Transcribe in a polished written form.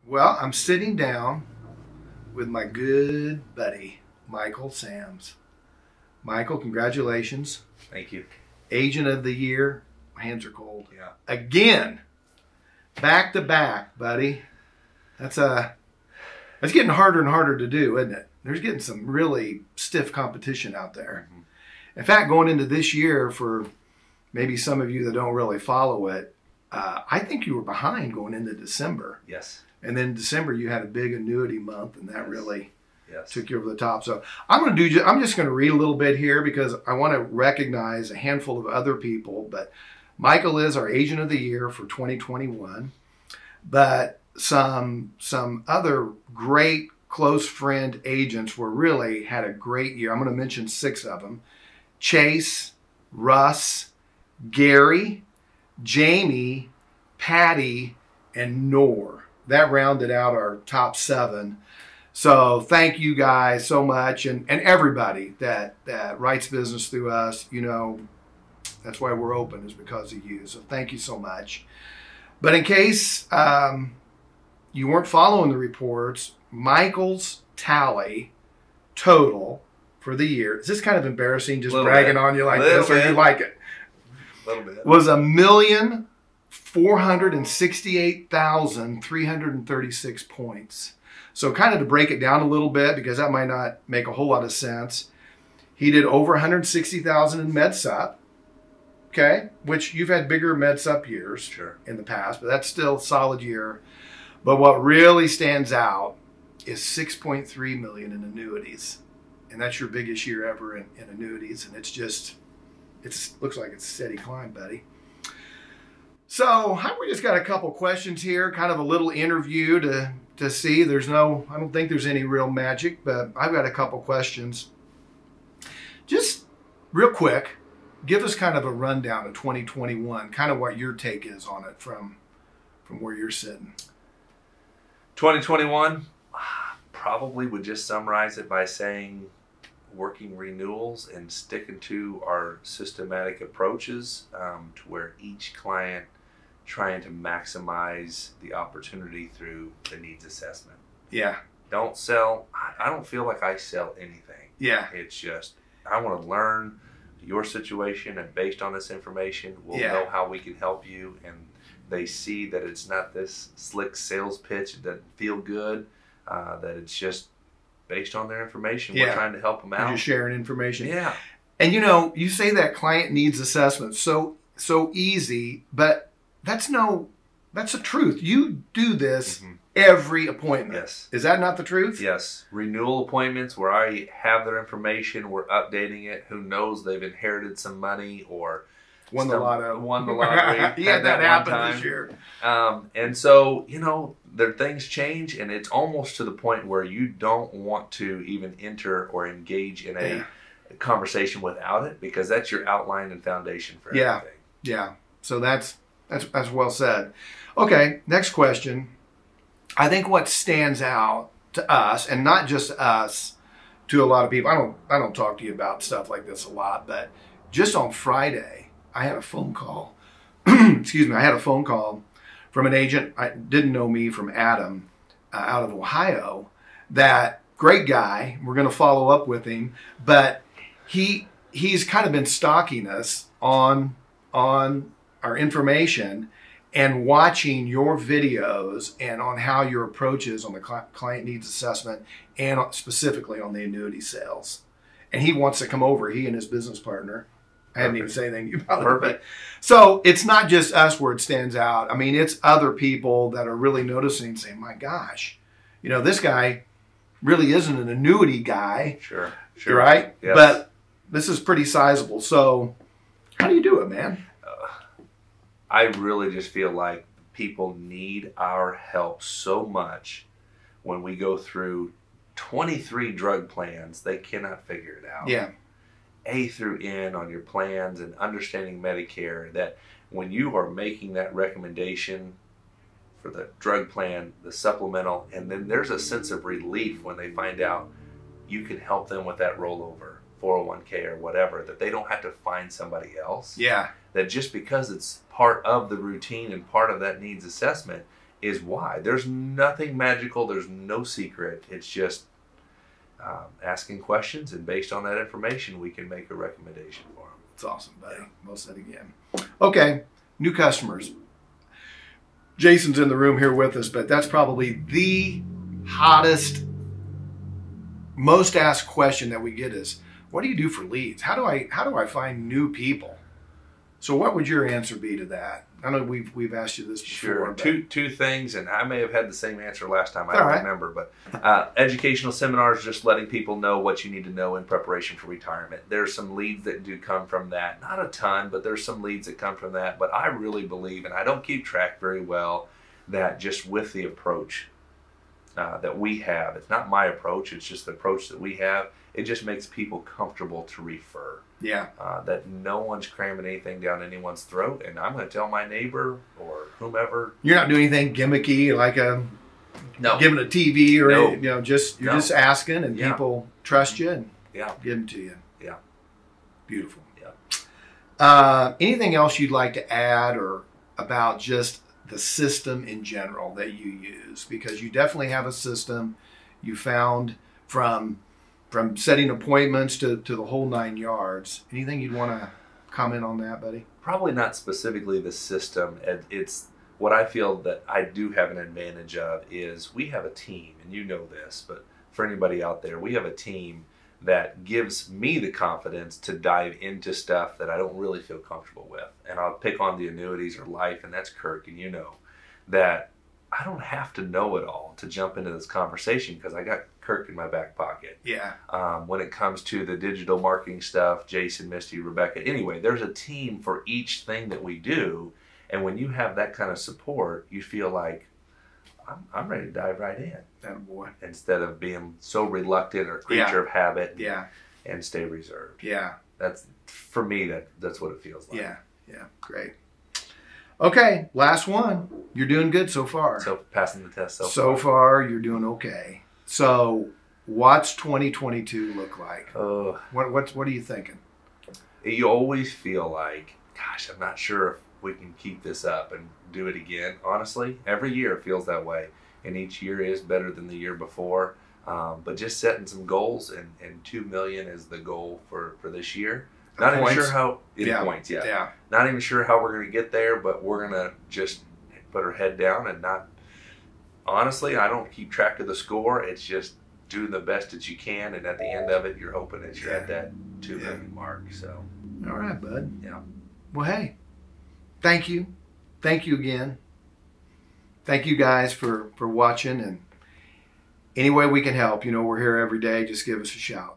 Well, I'm sitting down with my good buddy, Michael Sams. Michael, congratulations. Thank you. Agent of the Year. My hands are cold. Yeah. Again. Back to back, buddy. That's getting harder and harder to do, isn't it? There's getting some really stiff competition out there. Mm-hmm. In fact, going into this year, for maybe some of you that don't really follow it, I think you were behind going into December. Yes. And then December you had a big annuity month, and that really took you over the top. So I'm just going to read a little bit here because I want to recognize a handful of other people. But Michael is our Agent of the Year for 2021. But some other great close friend agents really had a great year. I'm going to mention 6 of them: Chase, Russ, Gary, Jamie, Patty, and Nor. That rounded out our top 7. So thank you guys so much, and everybody that writes business through us. You know, that's why we're open, is because of you. So thank you so much. But in case you weren't following the reports, Michael's tally total for the year, is this kind of embarrassing, just bragging on you like this, or you like it? A little bit. Was $1,468,336 points. So kind of to break it down a little bit, because that might not make a whole lot of sense, he did over 160,000 in MedSup, okay, which you've had bigger MedSup years in the past, but that's still a solid year. But what really stands out is $6.3 million in annuities, and that's your biggest year ever in annuities, and it looks like it's a steady climb, buddy. So we just got a couple questions here, kind of a little interview to see. I don't think there's any real magic, but I've got a couple questions. Just real quick, give us kind of a rundown of 2021, kind of what your take is on it from where you're sitting. 2021, probably would just summarize it by saying working renewals and sticking to our systematic approaches to where each client trying to maximize the opportunity through the needs assessment. Yeah. Don't sell. I don't feel like I sell anything. Yeah. It's just, I want to learn your situation, and based on this information, we'll know how we can help you. And they see that it's not this slick sales pitch, it doesn't feel good, that it's just based on their information. We're trying to help them out. You're just sharing information. Yeah. And you say that client needs assessment so easy, but that's the truth. You do this every appointment. Yes. Is that not the truth? Yes. Renewal appointments where I have their information, we're updating it. Who knows, they've inherited some money or won the lottery. Yeah, that happened this year. And so, their things change, and it's almost to the point where you don't want to even enter or engage in a conversation without it, because that's your outline and foundation for everything. Yeah. So that's well said. Okay, next question. I think what stands out to us, and not just us, to a lot of people. I don't talk to you about stuff like this a lot, but just on Friday, I had a phone call. Excuse me. I had a phone call from an agent. I didn't know me, from Adam, out of Ohio. That great guy. We're going to follow up with him, but he's kind of been stalking us on our information and watching your videos and on how your approach is on the client needs assessment, and specifically on the annuity sales. And he wants to come over, he and his business partner. I hadn't even said anything about it. But, so it's not just us where it stands out. I mean, it's other people that are really noticing, saying, my gosh, this guy really isn't an annuity guy. Sure. Right? Yes. But this is pretty sizable. So how do you do it, man? I really just feel like people need our help so much. When we go through 23 drug plans, they cannot figure it out. Yeah. A through N on your plans, and understanding Medicare, that when you are making that recommendation for the drug plan, the supplemental, and then there's a sense of relief when they find out you can help them with that rollover 401k or whatever, that they don't have to find somebody else. Yeah. That just because it's part of the routine and part of that needs assessment, is why. There's nothing magical. There's no secret. It's just asking questions, and based on that information, we can make a recommendation for them. It's awesome, buddy. Well said again. Okay, new customers. Jason's in the room here with us, but that's probably the hottest, most asked question that we get is, what do you do for leads? How do I find new people? So what would your answer be to that? I know we've asked you this before. Sure. Two things, and I may have had the same answer last time. I don't remember, but educational seminars, just letting people know what you need to know in preparation for retirement. There's some leads that do come from that. Not a ton, but there's some leads that come from that. But I really believe, and I don't keep track very well, that just with the approach that we have, it's not my approach, it's just the approach that we have, it just makes people comfortable to refer. Yeah. That no one's cramming anything down anyone's throat, and I'm going to tell my neighbor or whomever. You're not doing anything gimmicky like giving a TV or just asking, and people trust you and give them to you. Yeah. Beautiful. Yeah. Anything else you'd like to add or about just the system in general that you use? Because you definitely have a system you found from setting appointments to the whole 9 yards. Anything you'd want to comment on that, buddy? Probably not specifically the system. It's what I feel that I do have an advantage of is we have a team, and you know this, but for anybody out there, we have a team that gives me the confidence to dive into stuff that I don't really feel comfortable with. And I'll pick on the annuities or life, and that's Kirk, and you know that I don't have to know it all to jump into this conversation because I got Kirk in my back pocket. Yeah. When it comes to the digital marketing stuff, Jason, Misty, Rebecca. Anyway, there's a team for each thing that we do. And when you have that kind of support, you feel like, I'm ready to dive right in. Attaboy. Instead of being so reluctant or creature of habit and stay reserved. Yeah. That's, for me, that's what it feels like. Yeah. Yeah. Great. Okay, last one. You're doing good so far. So passing the test so far, you're doing okay. So what's 2022 look like? What are you thinking? You always feel like, gosh, I'm not sure if we can keep this up and do it again. Honestly, every year it feels that way. And each year is better than the year before. But just setting some goals, and 2 million is the goal for this year. Not even sure how points. Yeah. Not even sure how we're going to get there, but we're going to just put our head down and not. Honestly, I don't keep track of the score. It's just doing the best that you can, and at the end of it, you're hoping that you're at that 2 million mark. So. All right, bud. Yeah. Well, hey, thank you again. Thank you guys for watching, and any way we can help, we're here every day. Just give us a shout.